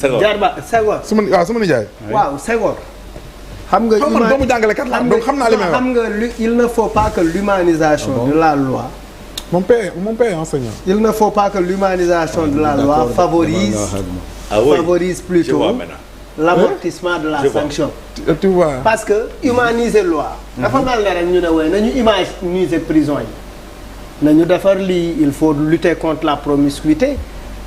Jarba Senghor. sama nijaay. waaw Senghor. xam nga doomu jàngalekat la donc xam naa li may wax. xam nga il ne faut pas que l'humanisation de la loi. mon père est enseignant. il ne faut pas que l'humanisation de la loi favorise plutôt l'amortissement de la sanction. tu vois. parce que humaniser loi. dafa mel ne rek ñu ne woy nañu humaniser prison yi. nañu defar lii il faut lutter contre la promiscuité.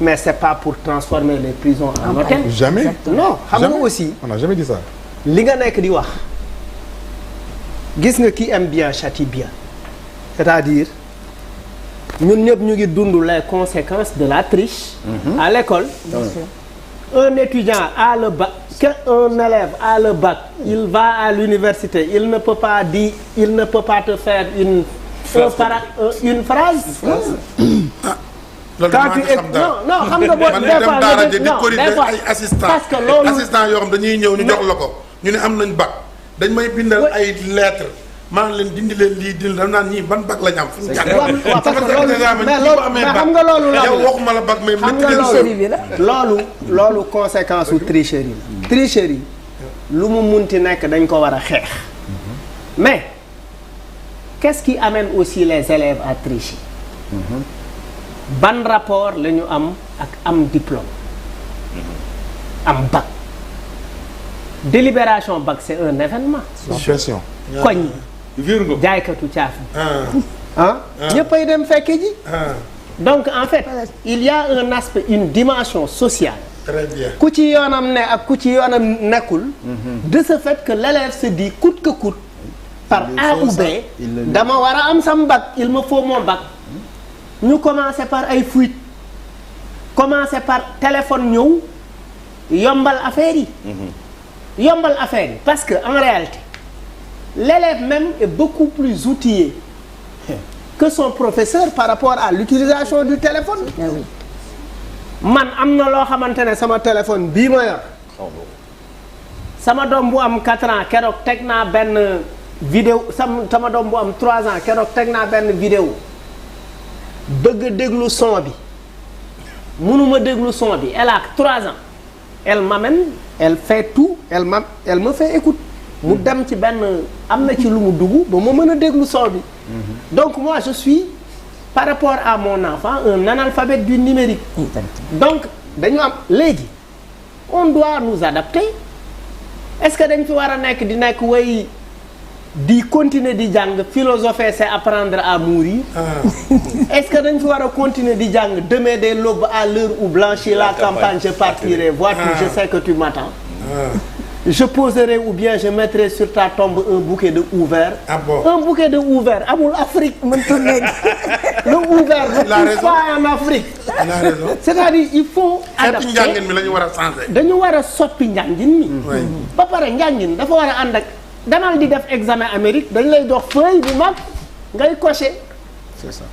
mais c'est pas pour transformer les prisons en hôtel. Jamais. Non xam nga aussi. On n'a jamais dit ça. li nga nekk di wax gis nga qui aime bien châtie bien c'est-à-dire ñun ñëpp ñu ngi dund les conséquences de la triche. À l'école. Un étudiant a le bac, un élève a le bac, il va à l'université, il ne peut pas te faire une phrase. loolu damaa xam dara non xam nga boo man dem daara ji di corriger ay assistant yoo xam dañuy ñëw ñu jox la ko ñu ne am nañ bac dañ may bindal ay lettres maa ngi leen dindi leen lii dindi dam naan ñii ban bac lañ am fu ñu jàng parce que mais xam nga loolu yow waxuma la bac mais loolu conséquence u tricherie la tricherie lu mu munti nekk dañ ko war a xeex mais qu'est-ce qui amène aussi les élèves à tricher ban rapport la ñu am ak am diplôme am bac délibération bac c'est un événement. Pression. koñ jaaykatu caaf ñëppay dem fekke ji. donc en fait il y a un aspect une dimension sociale. Très bien. ku ci yoonam ne ak ku ci yoonam nekkul. de ce fait que l'élève se dit coûte que coûte. par A ou B dama war a am sam bac il me faut mon bac. ñu commencer par ay fuite commencer par téléphone ñëw yombal affaire yi. yombal affaire yi parce que en réalité l'élève même est beaucoup plus outillé que son professeur par rapport à l'utilisation du téléphone. man am na loo xamante ne sama téléphone bii ma yor sama doom bu am 4 ans keroog teg naa benn vidéo sama doom bu am 3 ans keroog teg naa benn vidéo bëgg déglu son bi mënuma déglu son bi elle a 3 ans elle m'amène elle fait tout elle me fait écoute mu dem ci benn am na ci lu mu dugg ba ma mën a déglu son bi donc moi je suis par rapport à mon enfant un analphabète du numérique donc dañu am léegi on doit nous adapter est-ce que dañ fi war a nekk di nekk way di continuer di jàng philosopher c'est apprendre à mourir. Est-ce que dañ fi war a continuer di jàng demain dès l'aube à l'heure où blanchit la campagne je partirai vois-tu je sais que tu m'attends. Je poserai ou bien je mettrai sur ta tombe un bouquet de houver. Un bouquet de houver amul Afrique mënta nekk. Le houver ne pousse pas en Afrique. Il a raison. C'est-à-dire il faut adapter njàngin mi la ñu war a changer. dañu war a soppi njàngin mi. ba pare njàngin dafa war a ànd ak. damal di def examen Amérique dañ lay dox feuille bu mag ngay cocher. C'est ça.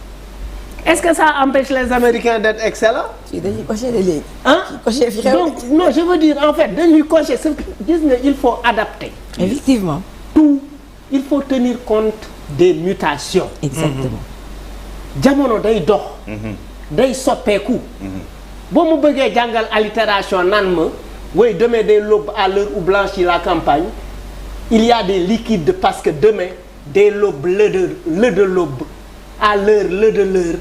Est-ce que ça empêche les Américains d'être excellents? ci dañuy cocher léegi. cocher fi xew. donc non je veux dire en fait dañuy cocher gis nga il faut adapter. Effectivement. tout il faut tenir compte des mutations. Exactement. jamono day dox. day soppeeku. boo mu bëggee jàngal allitération naan ma oui demain dès l'aube à l'heure où blanchit la campagne. Il y a des liquides parce que demain dès l'aube le de l'aube à l'heure le de l'heure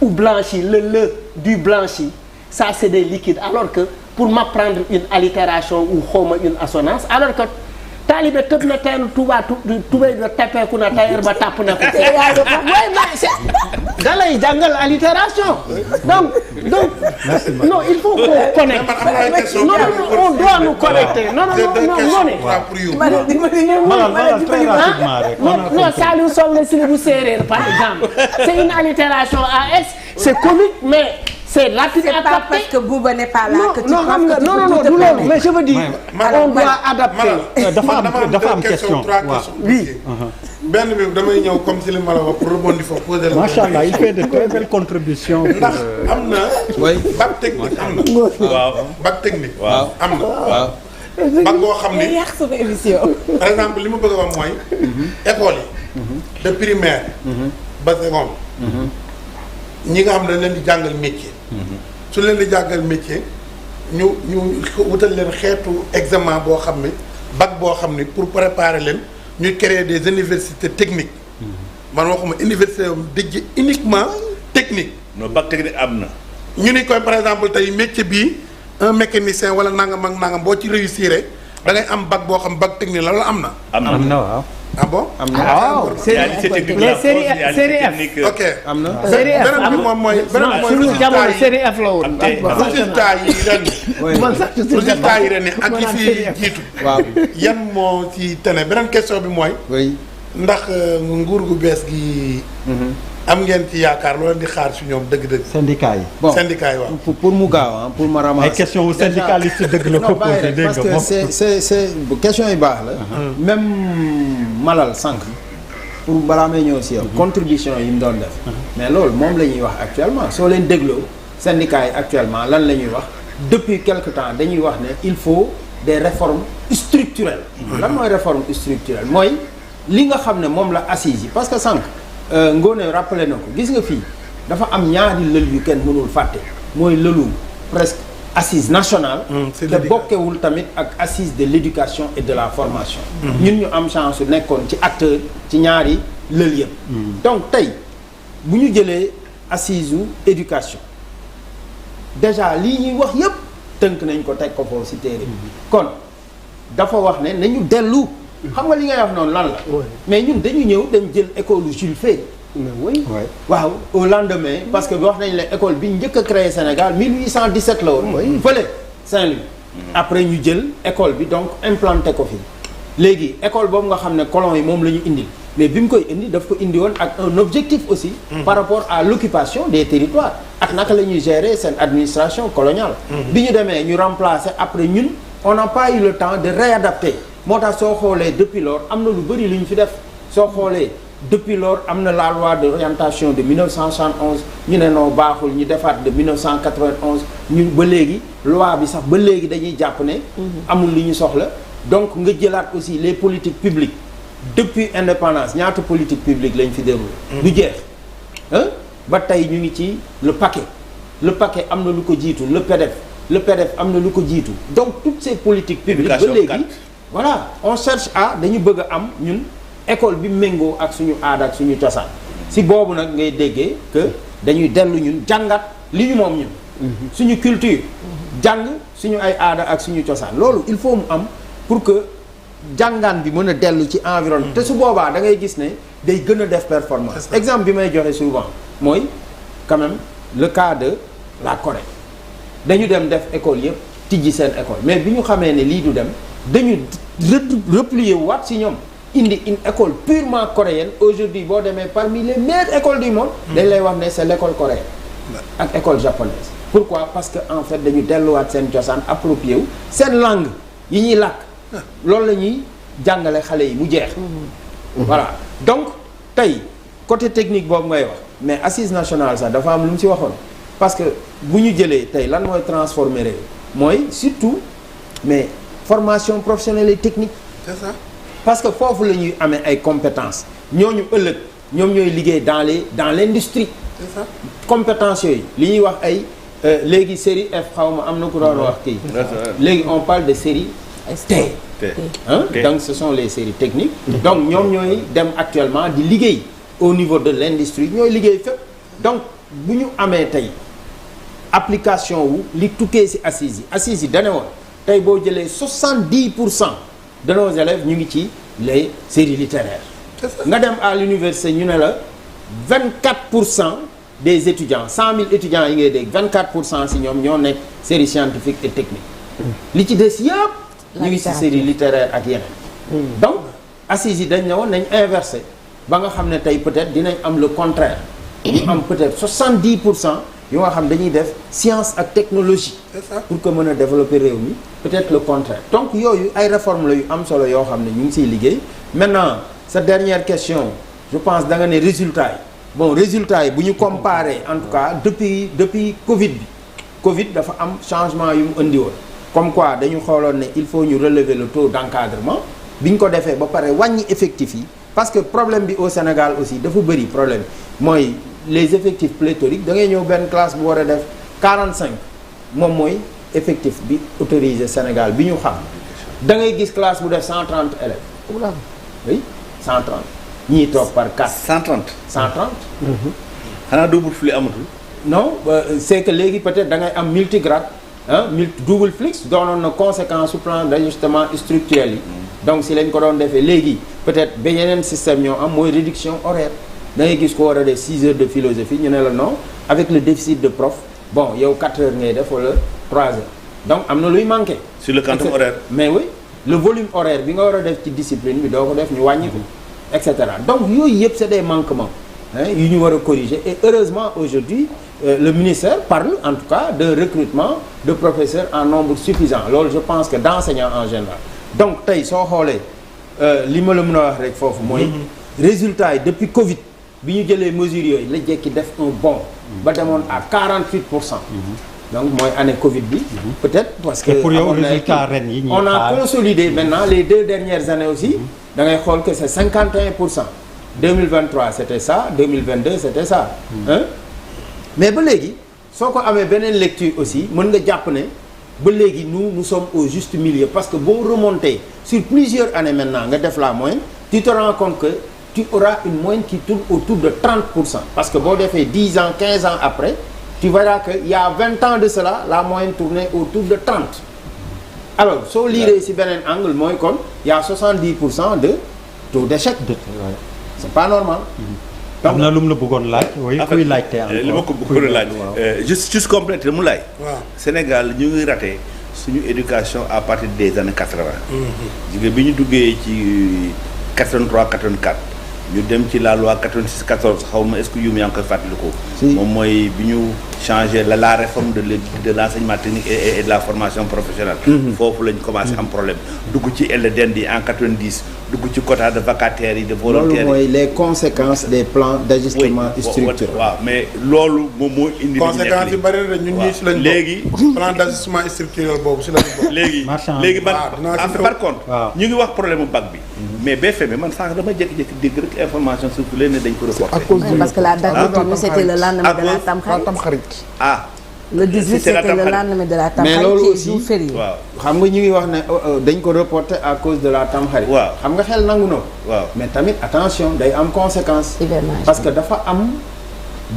où blanchit le du blanchi ça c'est des liquides alors que pour m'apprendre une allitération ou xawma une assonance alors que taalibe tëb na teen tubéy na teppeeku na tailleur ba tàpp na ko da lay jàngal allitération donc non il faut qu'on connecte non on doit nous connecter non Saliou sol na si bu séeréer par exemple c'est une allitération à S c'est comique mais c'est rapide à capter parce que Bouba n'est pas là que tu non du loolu mais je veux dire on doit adapter dafa am question oui benn bi damay ñëw comme si li ma la wax pour rebondir foofu poser la macha allah il fait de très belles contributions ndax am na bac technique am na waaw bac technique waaw am na waaw bac boo xam ni yàq sama émission par exemple li ma bëgg a wax mooy école yi de primaire ba seconde ñi nga xam ne dañ leen di jàngal métier su leen di jàngal métier ñu wutal leen xeetu examen boo xam ne bac boo xam ne pour préparer leen ñuy créer des universités techniques. man waxuma université dédiée uniquement technique. non bac technique am na. ñu ni koy par exemple tey métier bii un mécanicien wala nangam ak nangam boo ci réussir da ngay am bac boo xam bac technique la wala am na. am na waaw. ah bon. am na waaw les série F. ok am na. série F beneen bi moom mooy. beneen bi mooy suñu jamono série F la woon. résultat yi ren. man sax ci résultat yi ren ak yi fi jiitu. waaw yan moo ci tene beneen question bi mooy. oui. ndax nguur gu bees gi. am ngeen ci yaakaar loo leen di xaar si ñoom dëgg-dëgg. syndicat yi. bon syndicat yi waaw. pour mu gaaw ah pour ma ramasser. ay question wu syndicaliste dëgg la ko posé dégg parce nga que c'est question yu baax la. même Malal sànq. pour balaa may ñëw si yow. contribution yi mu doon def. mais loolu moom la ñuy wax actuellement soo leen dégloo syndicats yi actuellement lan la ñuy wax depuis quelque temps dañuy wax ne il faut des réformes structurelles. lan mooy réforme structurelle mooy li nga xam ne moom la assise yi parce que sànq. Ngone rappelé na ko gis nga fii dafa am ñaari lël yu kenn mënul fàtte mooy lëlu presque assise nationale te bokkewul tamit ak assise de l'éducation et de la formation ñun ñu am chance su nekkoon ci acteur ci ñaari lël yëpp donc tey bu ñu jëlee assise u éducation déjà lii ñuy wax yëpp tënk nañ ko teg ko foofu si téere kon dafa wax ne nañu dellu xam nga li ngay wax noonu lan la. mais ñun dañu ñëw dem jël école Jules Ferry. oui waaw au lendemain parce que wax nañ la école bi njëkk a créé Sénégal 1817 la woon. fële Saint-Louis. après ñu jël école bi donc implanté ko fi. léegi école boobu nga xam ne colon yi moom la ñu indi mais bi mu koy indi daf ko indi woon ak un objectif aussi. par rapport à l'occupation des territoires. ak naka la ñuy gérer seen administration coloniale. bi ñu demee ñu remplacer après ñun on n'a pas eu le temps de réadapter. moo tax soo xoolee depuis lors am na lu bëri lu ñu fi def soo xoolee depuis lors am na la loi d'orientation de 1971 ñu ne noo baaxul ñu defaat de 1991 ñu ba léegi loi bi sax ba léegi dañuy jàpp ne amul li ñu soxla donc nga jëlaat aussi les politiques publiques depuis indépendance ñaata politique publique lañ fi déroulé du jeex ba tey ñu ngi ci le paquet am na lu ko jiitu le PDEF am na lu ko jiitu donc toutes ces politiques publiques ba léegi voilà on cherche dañu bëgg a am ñun école bi méngoo ak suñu aada ak suñu cosaan si boobu nag ngay déggee que dañuy dellu ñun jàngat li ñu moom ñun suñu culture jàng suñu ay aada ak suñu cosaan loolu il faut mu am pour que jàngaan bi mën a dellu ci environnement te su boobaa da ngay gis ne day gën a def performance exemple bi may joxe souvent mooy quand même le cas de la Corée dañu dem def école yëpp tijji seen école mais bi ñu xamee ne lii du dem dañu replier waat si ñoom indi une école purement coréenne aujourd'hui boo demee parmi les meilleures écoles du monde dañ lay wax ne c'est l'école coréenne ak école japonaise pourquoi parce que en fait dañu delluwaat seen cosaan approprié wu seen langue yi ñuy làkk loolu la ñuy jàngale xale yi mu jeex voilà donc tey côté technique boobu ngay wax mais assise nationale sax dafa am lu mu si waxoon parce que bu ñu jëlee tey lan mooy transformer réew mooy surtout mais formation professionnelle et technique. C'est ça. parce que foofu la ñuy amee ay compétences ñooñu ëllëg ñoom ñooy liggéey dans l'industrie. C'est ça. compétences yooyu li ñuy wax ay léegi série F xaw ma am na ku doon wax kii. léegi on parle de série T. donc ce sont les séries techniques. donc ñoom ñooy dem actuellement di liggéey au niveau de l'industrie ñooy liggéey fépp donc bu ñu amee tey application wu li tukkee ci assises yi dane woon tey boo jëlee 70% de nos élèves ñu ngi ci les séries littéraires nga dem à l'université ñu ne la 24% des étudiants 100 000 étudiants yi ngay dégg 24% ci ñoom ñoo nekk séries scientifiques et techniques li ci des yëpp ñu ngi ci série littéraire ak yeneen donc assises yi dañ ne woon nañ inversé ba nga xam ne tey peut-être dinañ am le contraire ñu am peut-être 70% yu nga xam dañuy def science ak technologie pour que mën a développer réew mi peut-être le contraire donc yooyu ay réformes la yu am solo yoo xam ne ñu ngi siy liggéey maintenant sa dernière question je pense da nga ne résultats yi bon résultats yi bu ñu comparer en tout cas depuis Covid dafa am changement yu mu indi woon comme quoi dañu xooloon ne il faut ñu relever le taux d'encadrement bi ñu ko defee ba pare wàññi effectifs yi parce que problème bi au Sénégal aussi dafa bëri problème mooy les effectifs pléthoriques da ngay ñëw benn classe bu war a def 45 moom mooy effectif bi autorisé Sénégal bi ñu xam da ngay gis classe bu def 130 élèves. oui 130 ñii toog par 4. 130. 130. xanaa double flux amatul. non c'est que léegi peut-être da ngay am multigrade double flux doonoon na conséquence su plan d'ajustement structurel yi. donc si lañ ko doon defee léegi peut-être ba yeneen système ñoo am mooy réduction horaire da ngay gis ko war a def 6 heures de philosophie ñu ne la non avec le déficit de prof bon yow 4 heures ngay def wala 3 heures donc am na luy manqué. sur le quantum horaire. mais oui le volume horaire bi nga war a def ci discipline bi doo ko def ñu wàññi ko et cetera donc yooyu yëpp c'est des manquements yu ñu war a corriger et heureusement aujourd'hui le ministère parle en tout cas de recrutement de professeurs en nombre suffisant loolu je pense que d'enseignants en général donc tey soo xoolee li ma la mën a wax rek foofu mooy résultat yi depuis Covid bi ñu jëlee mesures yooyu la jekki def un bond ba demoon à 48%. donc mooy année Covid bi. peut-être parce que pour yow résultat ren yi on a consolidé maintenant les 2 dernières années aussi da ngay xool que c'est 51%. 2023 c'était ça 2022 c'était ça. mais ba léegi soo ko amee beneen lecture aussi mën nga jàpp ne ba léegi nous sommes au juste milieu parce que boo remonter sur plusieurs années maintenant nga def la moyenne tu te rends compte que tu auras une moyenne qui tourne autour de 30% parce que boo defee 10 ans 15 ans après tu verras que il y a 20 ans de cela la moyenne tournait autour de 30 alors soo liiree ci beneen angle mooy kon il y a 70% de taux d'échec. c'est pas normal. am na lu mu la bëggoon laaj. oui kuy laajte encore li ma ko bëggoon laaj. juste compléter mu laaj. waaw Sénégal ñu ngi raté suñu éducation à partir des années 80. jigéen bi ñu duggee ci 83 84 ñu dem ci la loi 86 14 xaw ma est-ce que yu yaa ngi koy fàttaliku. moom mooy bi ñu changé la réforme de l'enseignement technique et de la formation professionnelle. foofu lañ commencé am problème dugg ci LDN yi en 90 dugg ci quota de vacataires yi de volontaires yi. loolu mooy les conséquences des plans d'ajustement structurel. waaw mais loolu moom moo indi. conséquences yi bari na ñun ñii si lañ. léegi plan d'ajustement structurel boobu si lañ bokk. léegi par contre. ñu ngi wax problème mu bac bi. mais BFM man sànq dama jékki-jékki dégg rek information circulée ne dañ ko reporté. parce que la date retenue c'était le lendemain de la Tamxarit. Le 18 c'était le lendemain de la Tamxarit. mais loolu aussi waaw xam nga ñu ngi wax ne dañ ko reporté à cause de la Tamxarit. waaw xam nga xel nangu na. waaw mais tamit attention day am conséquence. parce que dafa am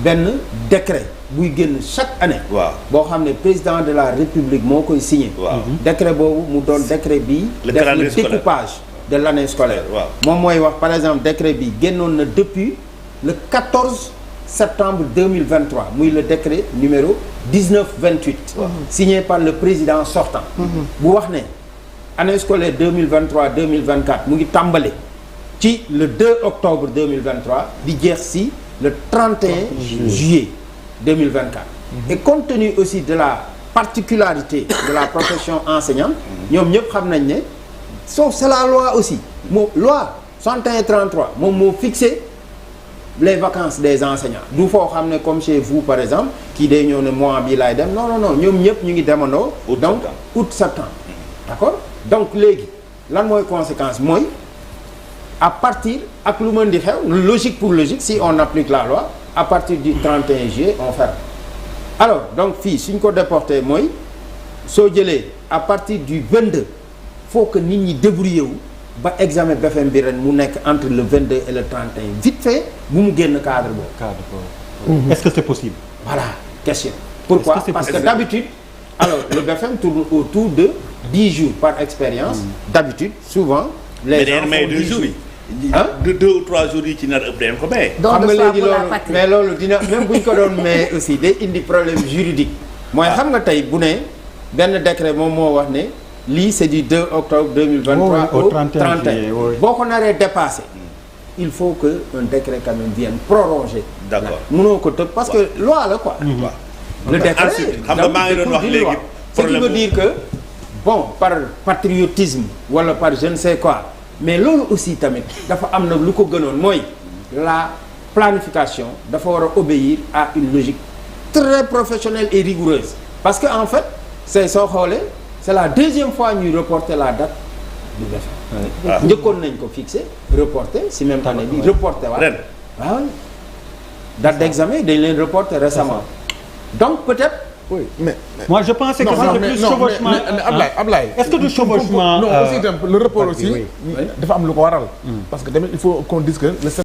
benn décret buy génn chaque année. waaw boo xam ne président de la République moo koy signé. waaw décret boobu mu doon décret bi. def le découpage de l'année scolaire. waaw moom mooy wax par exemple décret bi génnoon na depuis le 14 septembre 2023 muy le décret numéro 1928. signé par le président sortant. bu wax ne année scolaire 2023 2024 mu ngi tàmbale ci le 2 octobre 2023 di jeex si le 31 juillet 2024. et compte tenu aussi de la particularité de la profession enseignante ñoom ñëpp xam nañ ne sauf c'est la loi aussi moo loi 6133 moom moo fixé les vacances des enseignants du foo xam ne comme chez vous par exemple kii day ñëw ne mois bi laay dem non ñoom ñëpp ñu ngi demandoo donc août septembre d'accord donc léegi lan mooy conséquence mooy à partir ak lu mën di xew logique pour logique si on applique la loi à partir du 31 juillet on ferme alors donc fii suñ ko déporté mooy soo jëlee à partir du 22 faut que nit ñi débrouiller wu ba examen BFEM bi ren mu nekk entre le 22 et le 31 vite fait bu mu génn cadre boobu. est-ce que c'est possible. voilà question. pourquoi parce que d'habitude alors le BFEM tourne autour de 10 jours par expérience. d'habitude souvent. les gens font 10 jours de 2 ou 3 jours yi ci nar ëpp dañ ko maye. xam nga léegi loolu mais loolu dina même bu ñu ko doon maye aussi day indi problème juridique. mooy xam nga tey bu ne benn décret moom moo wax ne. lii c'est du 2 octobre 2023 au 31 boo ko naree dépassé il faut que un décret quand même vienne proroger. d'accord mënoo ko tëb parce que loi la quoi. le décret xam nga maa ngi doon wax léegi ce qui veut dire que bon par patriotisme wala par je ne sais quoi mais loolu aussi tamit dafa am na lu ko gënoon mooy la planification dafa war a obéir à une logique très professionnelle et rigoureuse parce que en fait c'est soo xoolee. c'est la deuxième fois ñuy reporter la date du BFEM. njëkkoon nañ ko fixé reporter si même année bi reporter waaw. waaw date d'examen dañ leen reporter récemment. donc peut-être oui mais. moi je pensais que c'était plus chevauchement. mais Ablaye. est-ce que du chevauchement. non aussi itam le report aussi. dafa am lu ko waral. parce que tamit il faut qu'on dise que le